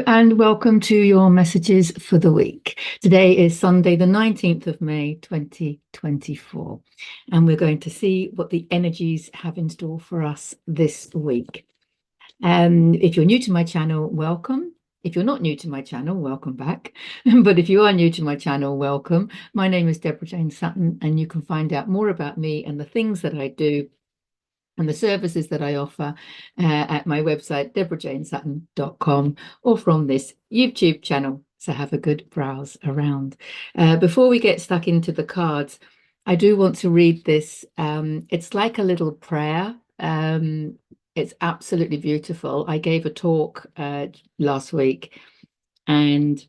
and welcome to your messages for the week. Today is Sunday, the 19th of May, 2024, and we're going to see what the energies have in store for us this week. If you're new to my channel, welcome. If you're not new to my channel, welcome back. But if you are new to my channel, welcome. My name is Deborah Jane Sutton, and you can find out more about me and the things that I do and the services that I offer at my website, deborahjanesutton.com, or from this YouTube channel. So have a good browse around. Before we get stuck into the cards, I do want to read this. It's like a little prayer. It's absolutely beautiful. I gave a talk last week, and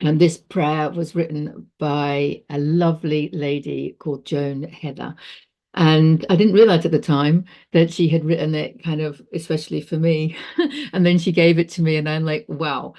this prayer was written by a lovely lady called Joan Heather. And I didn't realize at the time that she had written it kind of especially for me. And then she gave it to me and I'm like, wow.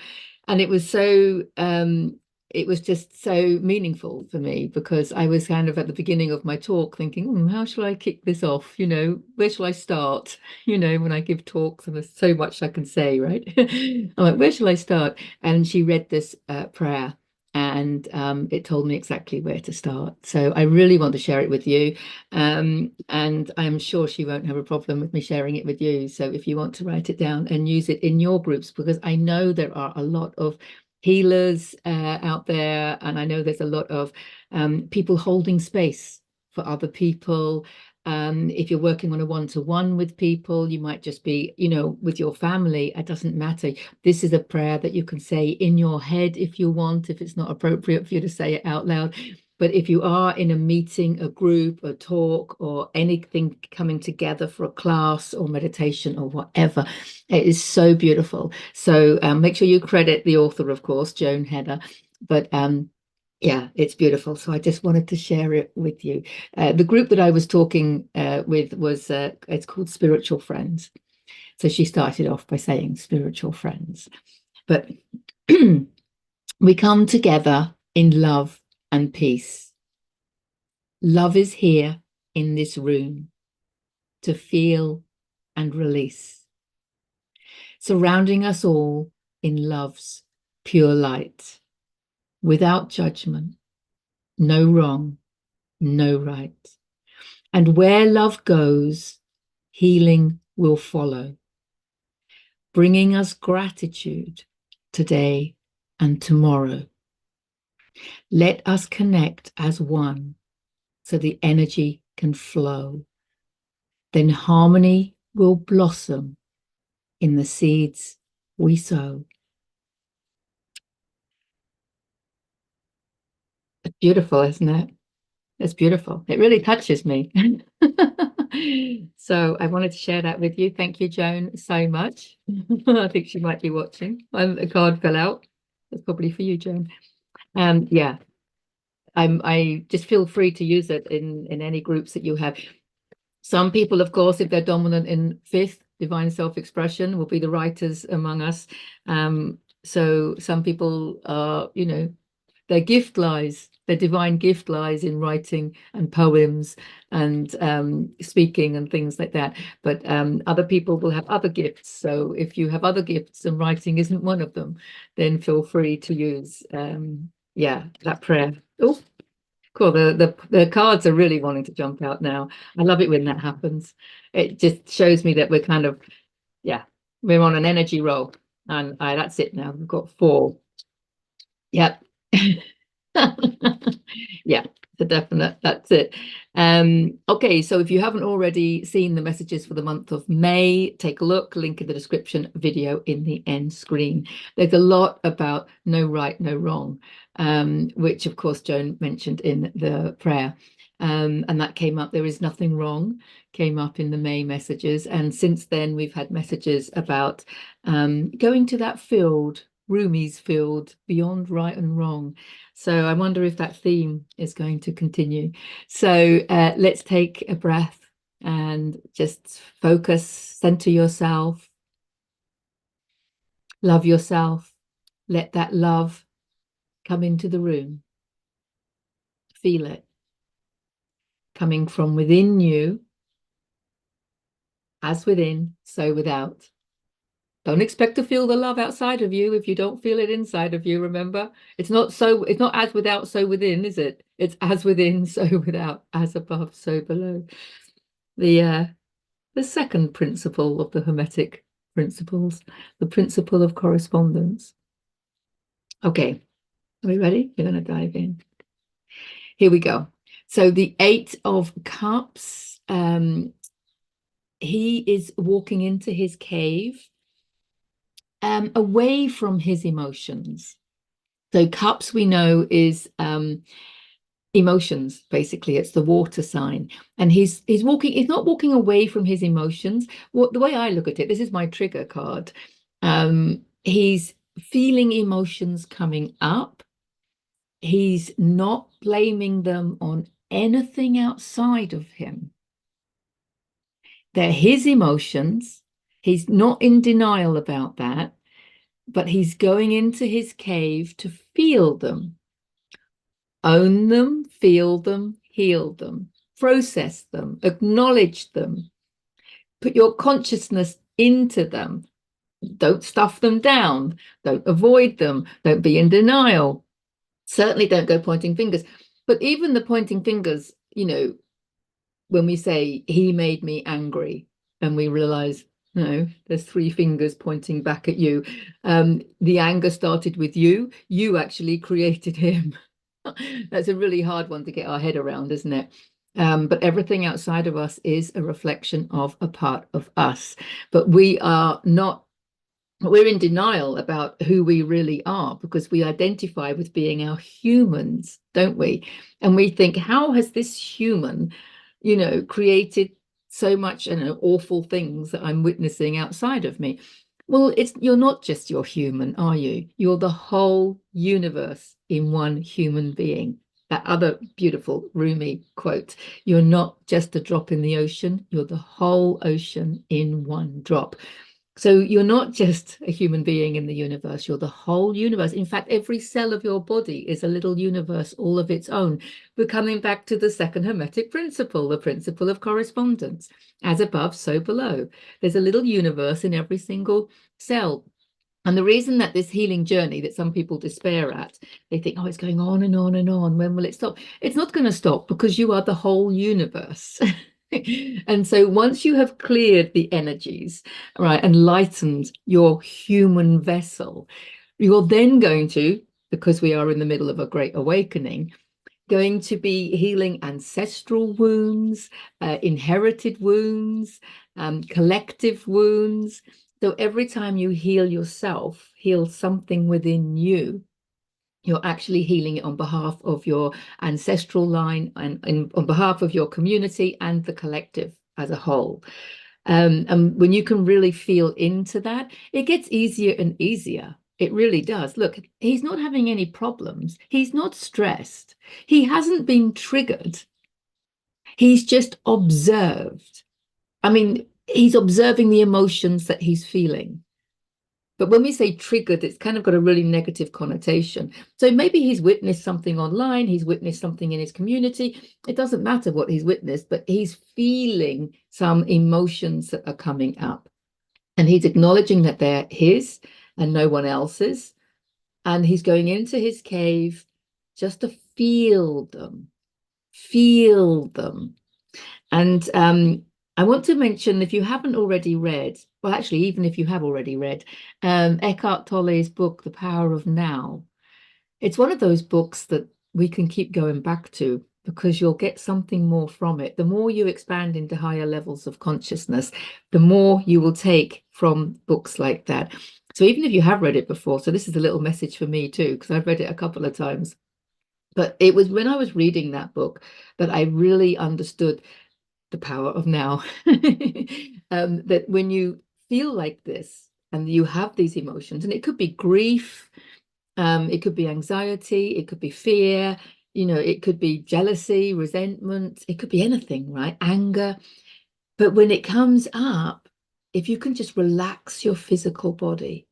And it was it was just so meaningful for me, because I was kind of at the beginning of my talk thinking, how shall I kick this off? Where shall I start? When I give talks, and there's so much I can say, right? I'm like, where shall I start? And she read this prayer, and it told me exactly where to start. So I really want to share it with you. And I'm sure she won't have a problem with me sharing it with you. So if you want to write it down and use it in your groups, because I know there are a lot of healers out there, and I know there's a lot of people holding space for other people. If you're working on a one-to-one with people, you might just be, with your family, it doesn't matter. This is a prayer that you can say in your head if you want, if it's not appropriate for you to say it out loud. But if you are in a meeting, a group, a talk, or anything coming together for a class or meditation or whatever, it is so beautiful. So make sure you credit the author, of course, Joan Heather. But yeah, it's beautiful. So I just wanted to share it with you. The group that I was talking with was, it's called Spiritual Friends. So she started off by saying spiritual friends. But we come together in love and peace. Love is here in this room to feel and release, surrounding us all in love's pure light, without judgment, no wrong, no right. And where love goes, healing will follow, bringing us gratitude today and tomorrow. Let us connect as one so the energy can flow. Then harmony will blossom in the seeds we sow. It's beautiful, isn't it? It's beautiful. It really touches me. So I wanted to share that with you. Thank you, Joan, so much. I think she might be watching. A card fell out. That's probably for you, Joan. Yeah, I just feel free to use it in any groups that you have. Some people, of course, if they're dominant in fifth, divine self-expression, will be the writers among us. So some people are, their divine gift lies in writing and poems and speaking and things like that. But other people will have other gifts. So if you have other gifts and writing isn't one of them, then feel free to use, that prayer. Oh, cool. The cards are really wanting to jump out now. I love it when that happens. It just shows me that we're kind of, we're on an energy roll. And that's it now. We've got 4. Yep. Yeah, the definite. That's it. Okay, so if you haven't already seen the messages for the month of May, take a look. Link in the description, video in the end screen. There's a lot about no right, no wrong, which of course Joan mentioned in the prayer. And that came up. There is nothing wrong, came up in the May messages. And since then, we've had messages about going to that field, Rumi's field, beyond right and wrong. So I wonder if that theme is going to continue. So let's take a breath and just focus, center yourself, love yourself, let that love come into the room. Feel it coming from within you, as within, so without. Don't expect to feel the love outside of you if you don't feel it inside of you, remember? It's not as without, so within, is it? It's as within, so without, as above, so below. The second principle of the Hermetic principles, the principle of correspondence. Okay, are we ready? We're going to dive in. Here we go. So the Eight of Cups, he is walking into his cave, away from his emotions. So cups, we know, is emotions. Basically, it's the water sign, and he's not walking away from his emotions. The way I look at it, this is my trigger card. He's feeling emotions coming up. He's not blaming them on anything outside of him. They're his emotions. He's not in denial about that, but he's going into his cave to feel them. Own them, feel them, heal them, process them, acknowledge them, put your consciousness into them. Don't stuff them down, don't avoid them, don't be in denial. Certainly don't go pointing fingers. But even the pointing fingers, when we say he made me angry and we realize, no, there's three fingers pointing back at you. The anger started with you. You actually created him. That's a really hard one to get our head around, isn't it? But everything outside of us is a reflection of a part of us. But we're in denial about who we really are because we identify with being our humans, don't we? And we think, how has this human, created so much awful things that I'm witnessing outside of me? Well, you're not just your human, are you? You're the whole universe in one human being. That other beautiful Rumi quote, you're not just a drop in the ocean, you're the whole ocean in one drop. So you're not just a human being in the universe, you're the whole universe. In fact, every cell of your body is a little universe all of its own. We're coming back to the second Hermetic principle, the principle of correspondence. As above, so below. There's a little universe in every single cell. And the reason that this healing journey that some people despair at, they think, oh, it's going on and on and on. When will it stop? It's not going to stop because you are the whole universe. And so once you have cleared the energies, right, and lightened your human vessel, you're then going to, because we are in the middle of a great awakening, going to be healing ancestral wounds, inherited wounds, collective wounds. So every time you heal yourself, heal something within you, you're actually healing it on behalf of your ancestral line and on behalf of your community and the collective as a whole. And when you can really feel into that, it gets easier and easier. It really does. Look, he's not having any problems. He's not stressed. He hasn't been triggered. He's just observed. I mean, he's observing the emotions that he's feeling. But when we say triggered, it's kind of got a really negative connotation. So maybe he's witnessed something online, he's witnessed something in his community. It doesn't matter what he's witnessed, but he's feeling some emotions that are coming up. And he's acknowledging that they're his and no one else's. And he's going into his cave just to feel them, feel them. And I want to mention, if you haven't already read, well, actually, even if you have already read, Eckhart Tolle's book, The Power of Now. It's one of those books that we can keep going back to because you'll get something more from it. The more you expand into higher levels of consciousness, the more you will take from books like that. So even if you have read it before, so this is a little message for me too, because I've read it a couple of times. But it was when I was reading that book that I really understood the power of now. That when you feel like this and you have these emotions, and it could be grief, it could be anxiety, it could be fear, it could be jealousy, resentment, it could be anything, right? Anger. But when it comes up, if you can just relax your physical body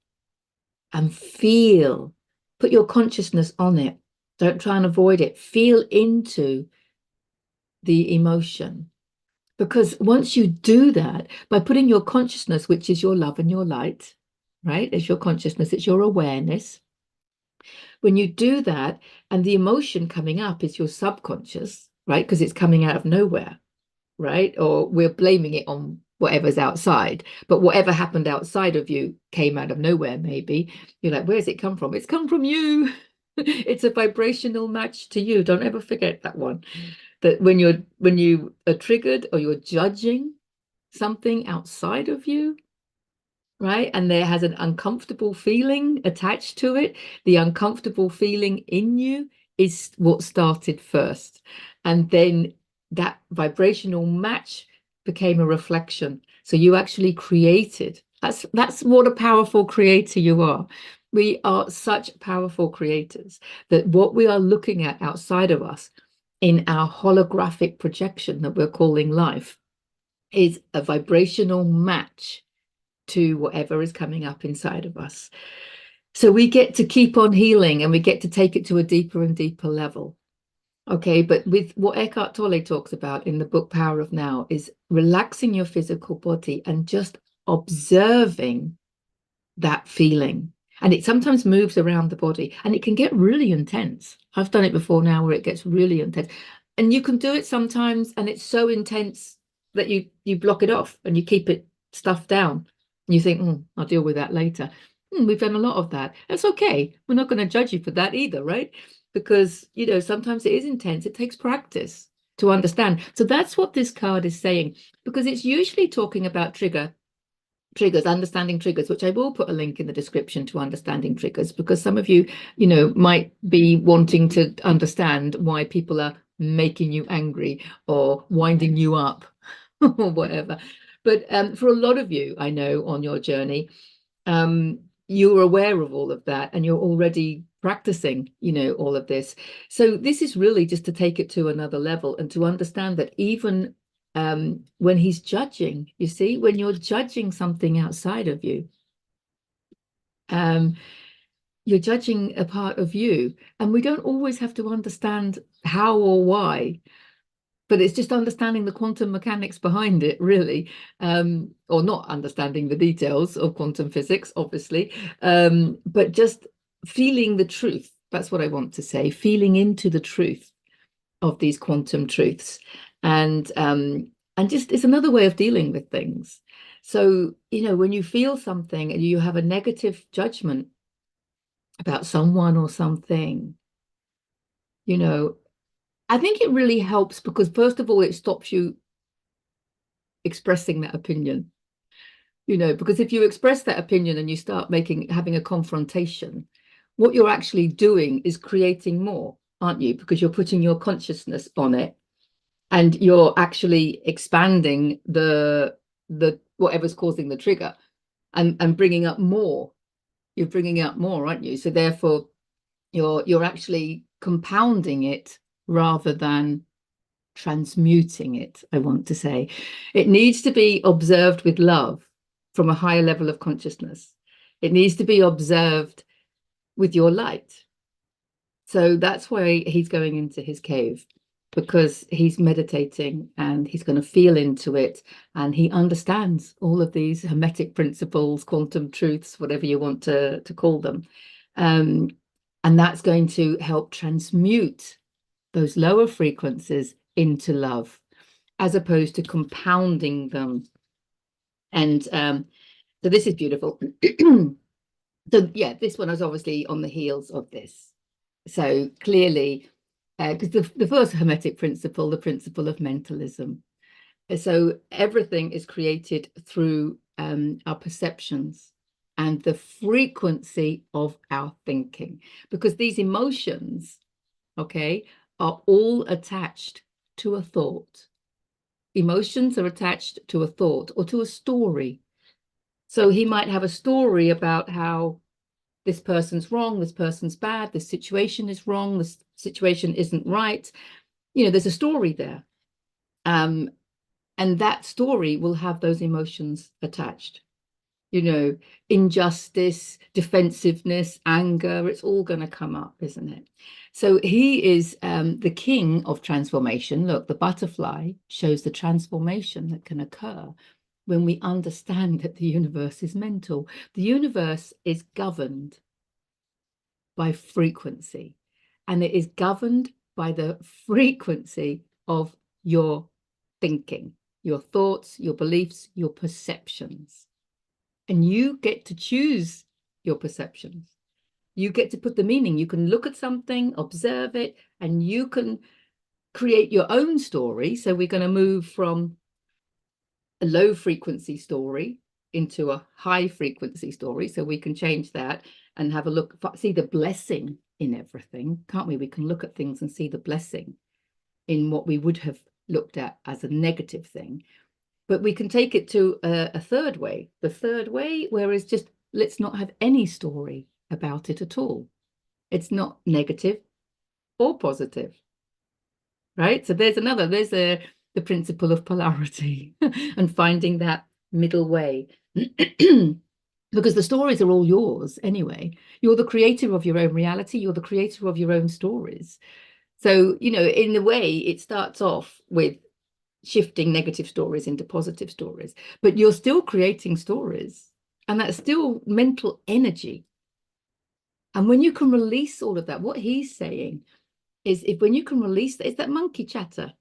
and feel, put your consciousness on it, don't try and avoid it, feel into the emotion. Because once you do that, by putting your consciousness, which is your love and your light, right? It's your consciousness, it's your awareness. When you do that, and the emotion coming up is your subconscious, right? Because it's coming out of nowhere, right? Or we're blaming it on whatever's outside, but whatever happened outside of you came out of nowhere, maybe. You're like, where's it come from? It's come from you. It's a vibrational match to you. Don't ever forget that one. That when you are triggered or you're judging something outside of you, right? And there has an uncomfortable feeling attached to it. The uncomfortable feeling in you is what started first. And then that vibrational match became a reflection. So you actually created. That's what a powerful creator you are. We are such powerful creators that what we are looking at outside of us in our holographic projection that we're calling life is a vibrational match to whatever is coming up inside of us. So we get to keep on healing and we get to take it to a deeper and deeper level. Okay, but with what Eckhart Tolle talks about in the book Power of Now is relaxing your physical body and just observing that feeling. And it sometimes moves around the body and it can get really intense. I've done it before now where it gets really intense. And you can do it sometimes and it's so intense that you block it off and you keep it stuffed down. And you think, I'll deal with that later. We've done a lot of that. That's okay. We're not going to judge you for that either, right? Because, sometimes it is intense. It takes practice to understand. So that's what this card is saying, because it's usually talking about triggers, understanding triggers, which I will put a link in the description to understanding triggers, because some of you, might be wanting to understand why people are making you angry or winding you up or whatever. But for a lot of you, I know on your journey, you're aware of all of that and you're already practicing, all of this. So this is really just to take it to another level and to understand that even when he's judging, you see, when you're judging something outside of you, you're judging a part of you, and we don't always have to understand how or why, but it's just understanding the quantum mechanics behind it, really, or not understanding the details of quantum physics, obviously, but just feeling the truth. That's what I want to say, feeling into the truth of these quantum truths. And just it's another way of dealing with things. So, when you feel something and you have a negative judgment about someone or something, I think it really helps because, first of all, it stops you expressing that opinion, because if you express that opinion and you start having a confrontation, what you're actually doing is creating more, aren't you? Because you're putting your consciousness on it and you're actually expanding the whatever's causing the trigger and bringing up more. You're bringing up more, aren't you? So therefore, you're actually compounding it rather than transmuting it, I want to say. It needs to be observed with love from a higher level of consciousness. It needs to be observed with your light. So that's why he's going into his cave, because he's meditating and he's going to feel into it, and he understands all of these hermetic principles, quantum truths, whatever you want to call them. And that's going to help transmute those lower frequencies into love, as opposed to compounding them. And so this is beautiful. So yeah, this one is obviously on the heels of this. So clearly, because the first hermetic principle, the principle of mentalism. So everything is created through our perceptions and the frequency of our thinking, because these emotions, okay, are all attached to a thought. Emotions are attached to a thought or to a story. So he might have a story about how this person's wrong, this person's bad, this situation is wrong, this situation isn't right. There's a story there. And that story will have those emotions attached. Injustice, defensiveness, anger, it's all going to come up, isn't it? So he is the king of transformation. Look, the butterfly shows the transformation that can occur when we understand that the universe is mental. The universe is governed by frequency, and it is governed by the frequency of your thinking, your thoughts, your beliefs, your perceptions. And you get to choose your perceptions. You get to put the meaning. You can look at something, observe it, and you can create your own story. So we're going to move from a low frequency story into a high frequency story. So we can change that and have a look, see the blessing in everything, can't we? We can look at things and see the blessing in what we would have looked at as a negative thing. But we can take it to a third way. The third way, whereas just let's not have any story about it at all. It's not negative or positive, right? So there's the principle of polarity and finding that middle way. Because the stories are all yours anyway. You're the creator of your own reality. You're the creator of your own stories. So, you know, in a way, it starts off with shifting negative stories into positive stories, but you're still creating stories, and that's still mental energy. And when you can release all of that, what he's saying is when you can release that, it's that monkey chatter,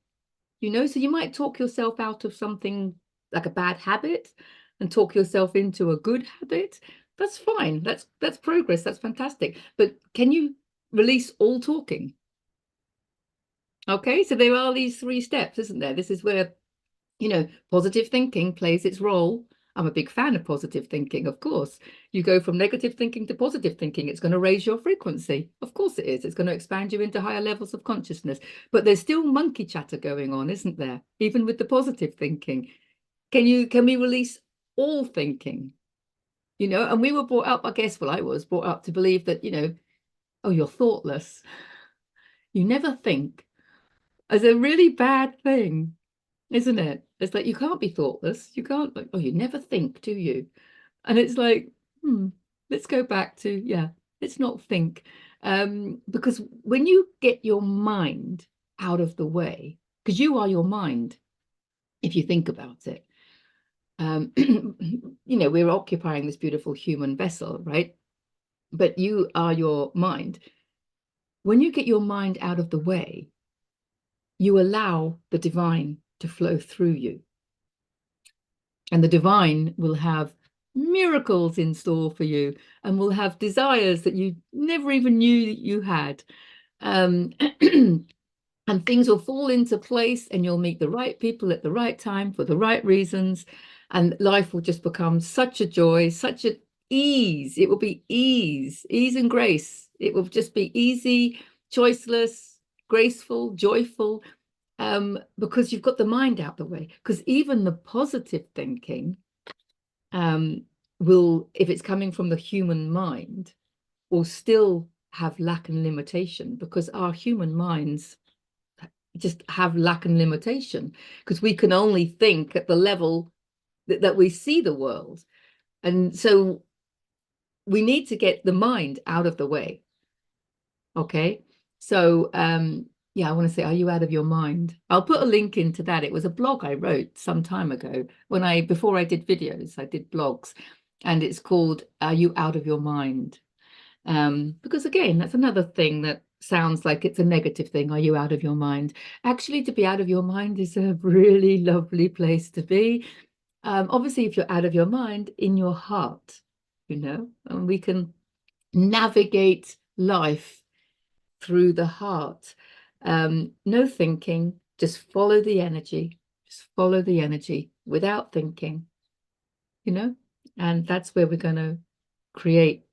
you know, so you might talk yourself out of something like a bad habit and talk yourself into a good habit. That's fine. That's progress. That's fantastic. But can you release all talking? Okay, so there are these 3 steps, isn't there? This is where, you know, positive thinking plays its role. I'm a big fan of positive thinking, of course. You go from negative thinking to positive thinking, it's going to raise your frequency. Of course it is. It's going to expand you into higher levels of consciousness. But there's still monkey chatter going on, isn't there? Even with the positive thinking. Can we release all thinking? You know, and we were brought up, I guess, well, I was brought up to believe that, you know, oh, you're thoughtless. You never think. As a really bad thing, isn't it? It's like, you can't be thoughtless. You can't, like, oh, you never think, do you? And it's like, let's go back to, yeah, let's not think. Because when you get your mind out of the way, because you are your mind, if you think about it, you know, we're occupying this beautiful human vessel, right? But you are your mind. When you get your mind out of the way, you allow the divine to flow through you. And the divine will have miracles in store for you and will have desires that you never even knew that you had. And things will fall into place, and you'll meet the right people at the right time for the right reasons. And life will just become such a joy, such an ease. It will be ease and grace. It will just be easy, choiceless, graceful, joyful. Because you've got the mind out the way. Because even the positive thinking will, if it's coming from the human mind, will still have lack and limitation, because our human minds just have lack and limitation, because we can only think at the level that we see the world. And so we need to get the mind out of the way. Okay, so yeah, I want to say, are you out of your mind? I'll put a link into that. It was a blog I wrote some time ago before I did videos, I did blogs, and it's called Are You Out of Your Mind? Because again, that's another thing that sounds like it's a negative thing. Are you out of your mind? Actually, to be out of your mind is a really lovely place to be. Obviously, if you're out of your mind, in your heart, you know, and we can navigate life through the heart. No thinking, just follow the energy, without thinking, you know, and that's where we're going to create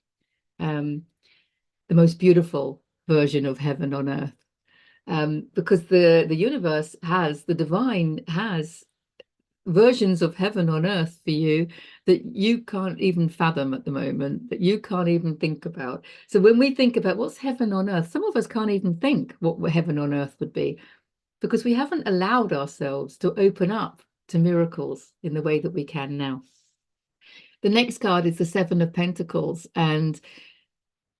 the most beautiful version of heaven on earth, because the universe has, the divine has versions of heaven on earth for you that you can't even fathom at the moment, that you can't even think about. So when we think about what's heaven on earth, some of us can't even think what heaven on earth would be, because we haven't allowed ourselves to open up to miracles in the way that we can now. The next card is the 7 of Pentacles, and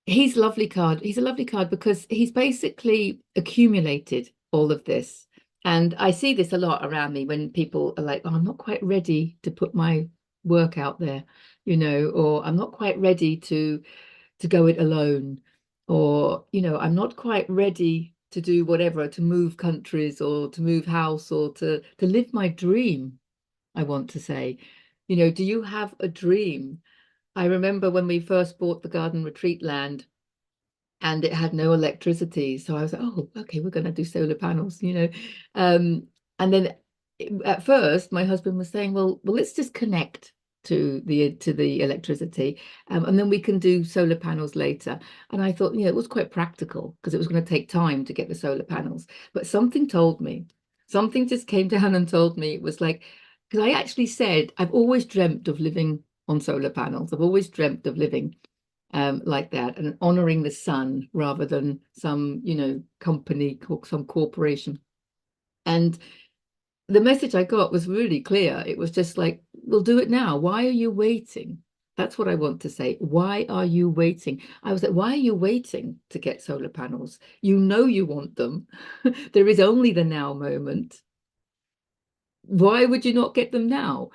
he's a lovely card. He's a lovely card because he's basically accumulated all of this. And I see this a lot around me when people are like, oh, I'm not quite ready to put my work out there, or I'm not quite ready to go it alone, or I'm not quite ready to do whatever, to move countries or to move house or to live my dream. I want to say, do you have a dream? I remember when we first bought the garden retreat land and it had no electricity. So I was like, oh, okay, we're going to do solar panels. And then at first my husband was saying, well, let's just connect to the electricity, and then we can do solar panels later. And I thought, it was quite practical because it was going to take time to get the solar panels. But something told me, something just came down and told me, it was like, because I actually said, I've always dreamt of living on solar panels. I've always dreamt of living like that, and honoring the sun rather than some, company or some corporation. And the message I got was really clear. It was just like, we'll do it now. Why are you waiting? That's what I want to say. Why are you waiting? I was like, why are you waiting to get solar panels? You know you want them. There is only the now moment. Why would you not get them now?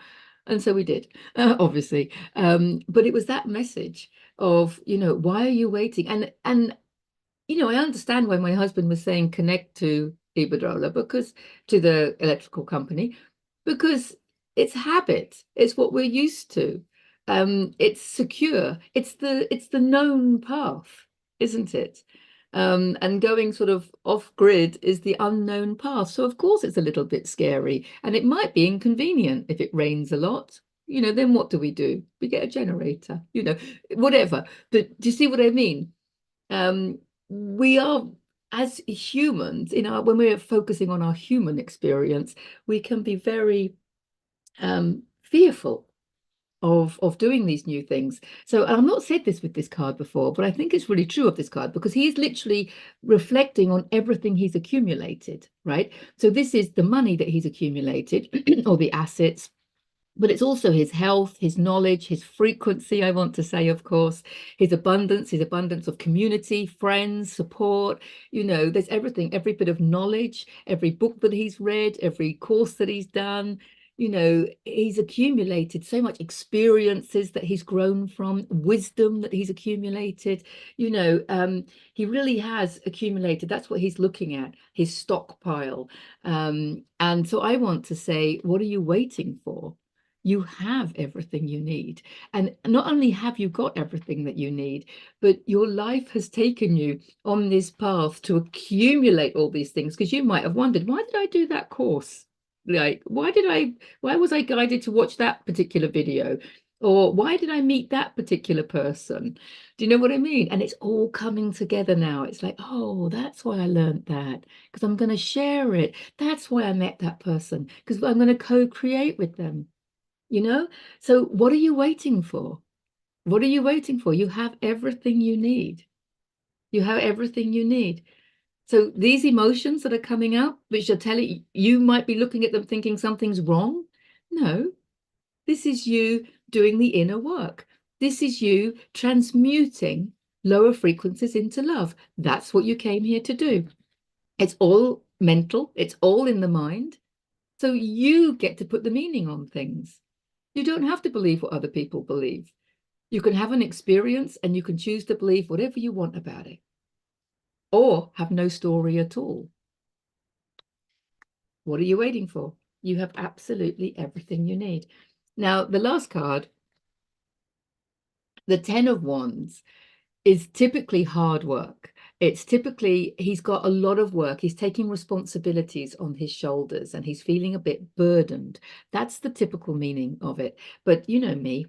And so we did, obviously. But it was that message of, why are you waiting? And I understand why my husband was saying connect to Iberdrola, because to the electrical company, because it's habit. It's what we're used to. It's secure. It's the known path, isn't it? And going sort of off grid is the unknown path. So of course it's a little bit scary, and it might be inconvenient if it rains a lot. Then what do? We get a generator, whatever. But do you see what I mean? We are, as humans, when we're focusing on our human experience, we can be very fearful of doing these new things. So I've not said this with this card before, but I think it's really true of this card, because he is literally reflecting on everything he's accumulated, right? So this is the money that he's accumulated or the assets, but it's also his health, his knowledge, his frequency, I want to say, of course, his abundance of community, friends, support. There's everything, every bit of knowledge, every book that he's read, every course that he's done. He's accumulated so much experiences that he's grown from, wisdom that he's accumulated. He really has accumulated. That's what he's looking at, his stockpile. And so I want to say, what are you waiting for? You have everything you need. And not only have you got everything that you need, but your life has taken you on this path to accumulate all these things, because you might have wondered, why did I do that course? Like, why was I guided to watch that particular video? Or why did I meet that particular person? Do you know what I mean? And it's all coming together now. It's like, oh, that's why I learned that, because I'm going to share it. That's why I met that person, because I'm going to co-create with them. So what are you waiting for? What are you waiting for? You have everything you need. You have everything you need. So these emotions that are coming up, which are telling you, might be looking at them thinking something's wrong. No, this is you doing the inner work. This is you transmuting lower frequencies into love. That's what you came here to do. It's all mental. It's all in the mind. So you get to put the meaning on things. You don't have to believe what other people believe. You can have an experience and you can choose to believe whatever you want about it, or have no story at all. What are you waiting for? You have absolutely everything you need. Now, the last card, the 10 of Wands, is typically hard work. It's typically, he's got a lot of work. He's taking responsibilities on his shoulders and he's feeling a bit burdened. That's the typical meaning of it. But you know me.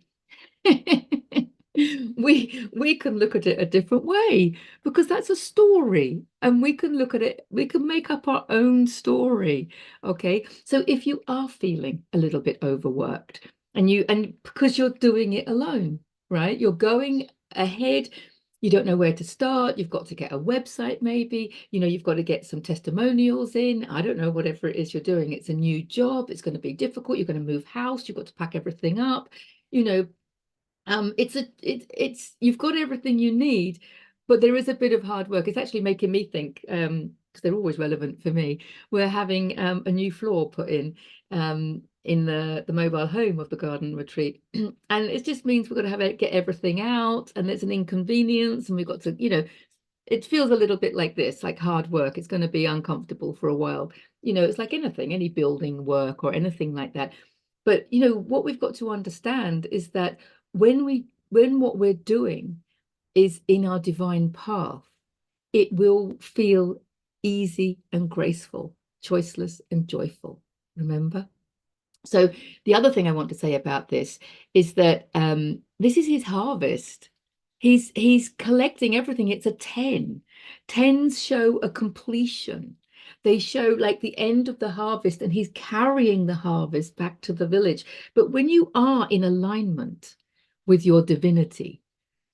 We can look at it a different way, because that's a story, and we can look at it, we can make up our own story. Okay, so if you are feeling a little bit overworked, and because you're doing it alone, right, you're going ahead, you don't know where to start, you've got to get a website, maybe, you've got to get some testimonials in, I don't know, whatever it is you're doing. It's a new job, it's going to be difficult, you're going to move house, you've got to pack everything up, it's you've got everything you need, but there is a bit of hard work. It's actually making me think, they're always relevant for me. We're having a new floor put in the mobile home of the garden retreat. And it just means we've got to get everything out, and it's an inconvenience, and we've got to, it feels a little bit like this, like hard work. It's going to be uncomfortable for a while. It's like anything, any building work or anything like that. But, what we've got to understand is that when what we're doing is in our divine path, it will feel easy and graceful, choiceless and joyful. Remember? So the other thing I want to say about this is that this is his harvest. He's collecting everything. It's a 10. Tens show a completion. They show like the end of the harvest, and he's carrying the harvest back to the village. But when you are in alignment with your divinity,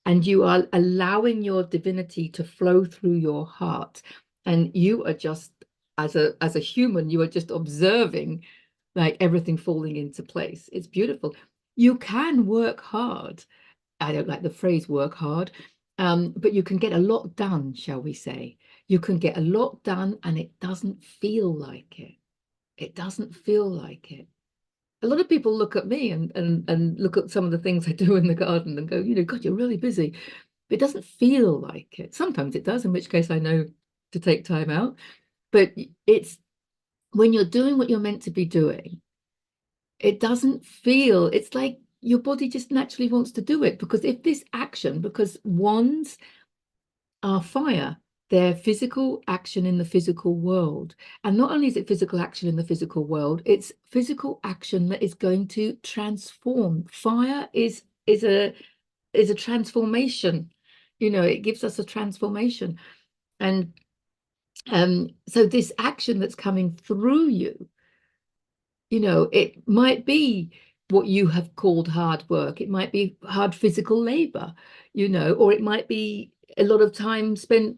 and you are allowing your divinity to flow through your heart, and you are just, as a human, you are just observing like everything falling into place. It's beautiful. You can work hard. I don't like the phrase work hard, but you can get a lot done, shall we say. You can get a lot done, and it doesn't feel like it. It doesn't feel like it. A lot of people look at me and look at some of the things I do in the garden and go, God, you're really busy. But it doesn't feel like it. Sometimes it does, in which case I know to take time out. But it's when you're doing what you're meant to be doing, it doesn't feel, it's like your body just naturally wants to do it. Because if this action, because wands are fire, they're physical action in the physical world. And not only is it physical action in the physical world, it's physical action that is going to transform. Fire is a transformation. It gives us a transformation. And so this action that's coming through you, it might be what you have called hard work. It might be hard physical labor, or it might be a lot of time spent,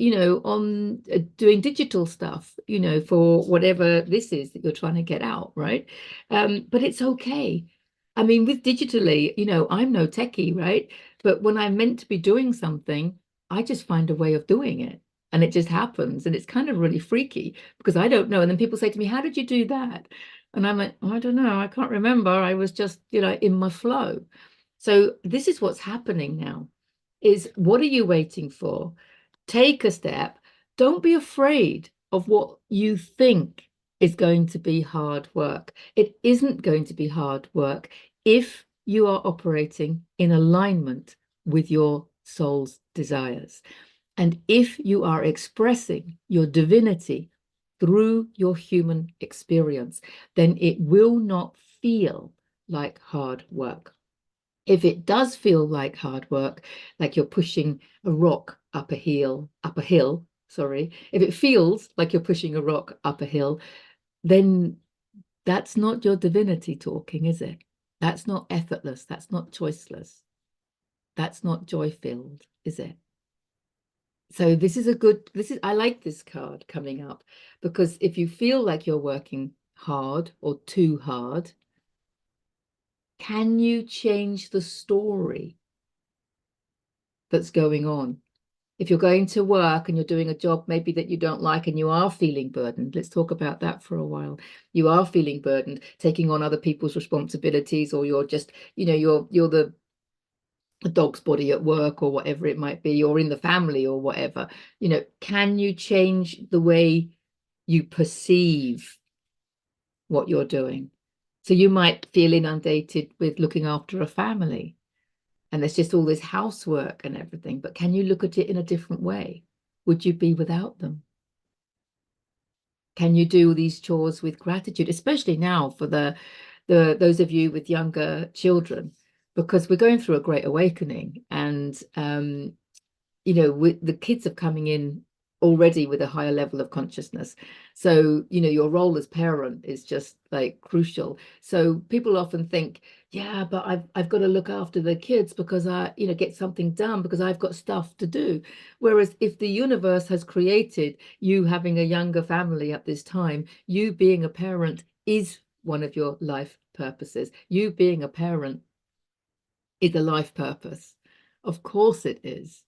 on doing digital stuff, for whatever this is that you're trying to get out, right? But it's okay. I mean, with digitally, I'm no techie, right? But when I'm meant to be doing something, I just find a way of doing it. And it just happens. And it's kind of really freaky because I don't know. And then people say to me, how did you do that? And I'm like, I don't know. I can't remember. I was just, in my flow. So this is what's happening now, is what are you waiting for? Take a step. Don't be afraid of what you think is going to be hard work. It isn't going to be hard work if you are operating in alignment with your soul's desires. And if you are expressing your divinity through your human experience, then it will not feel like hard work. If it does feel like hard work, like you're pushing a rock up a hill, if it feels like you're pushing a rock up a hill, then that's not your divinity talking, is it? That's not effortless. That's not choiceless. That's not joy-filled, is it? So I like this card coming up, because if you feel like you're working hard or too hard, can you change the story that's going on? If you're going to work and you're doing a job maybe that you don't like and you are feeling burdened, let's talk about that for a while. You are feeling burdened, taking on other people's responsibilities, or you're just, you're the dog's body at work or whatever it might be, or in the family or whatever. Can you change the way you perceive what you're doing? So you might feel inundated with looking after a family, and there's just all this housework and everything, but can you look at it in a different way? Would you be without them? Can you do these chores with gratitude, especially now for those of you with younger children, because we're going through a great awakening, and the kids are coming in already with a higher level of consciousness. So, your role as parent is just like crucial. So people often think, yeah, but I've got to look after the kids because I, get something done because I've got stuff to do. Whereas if the universe has created you having a younger family at this time, you being a parent is one of your life purposes. You being a parent is a life purpose. Of course it is.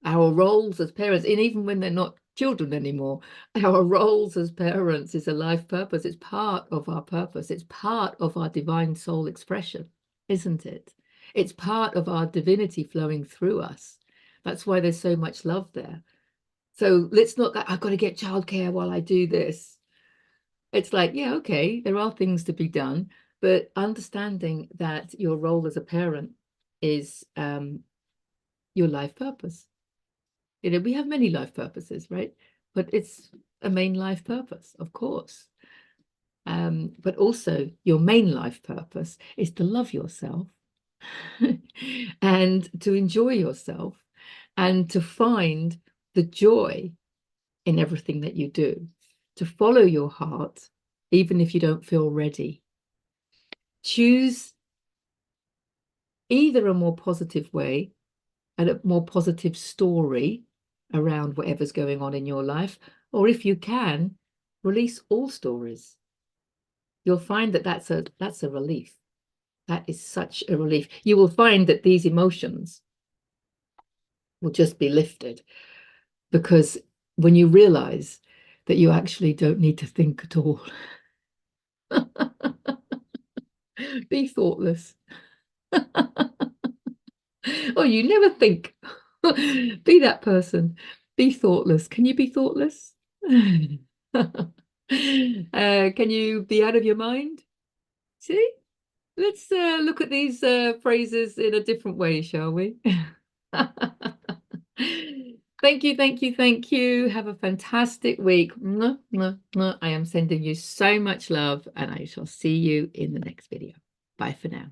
Our roles as parents, and even when they're not children anymore. Our roles as parents is a life purpose. It's part of our purpose. It's part of our divine soul expression, isn't it? It's part of our divinity flowing through us. That's why there's so much love there. So let's not go, I've got to get childcare while I do this. It's like, yeah, okay, there are things to be done, but understanding that your role as a parent is your life purpose. You know, we have many life purposes, right? But it's a main life purpose, of course. But also your main life purpose is to love yourself and to enjoy yourself and to find the joy in everything that you do, to follow your heart, even if you don't feel ready. Choose either a more positive way and a more positive story around whatever's going on in your life, or if you can, release all stories. You'll find that that's a relief. That is such a relief. You will find that these emotions will just be lifted, because when you realize that you actually don't need to think at all. Be thoughtless. Oh, you never think. Be that person. Be thoughtless. Can you be thoughtless? Can you be out of your mind? See? Let's look at these phrases in a different way, shall we? Thank you, thank you, thank you. Have a fantastic week. Mwah, mwah, mwah. I am sending you so much love, and I shall see you in the next video. Bye for now.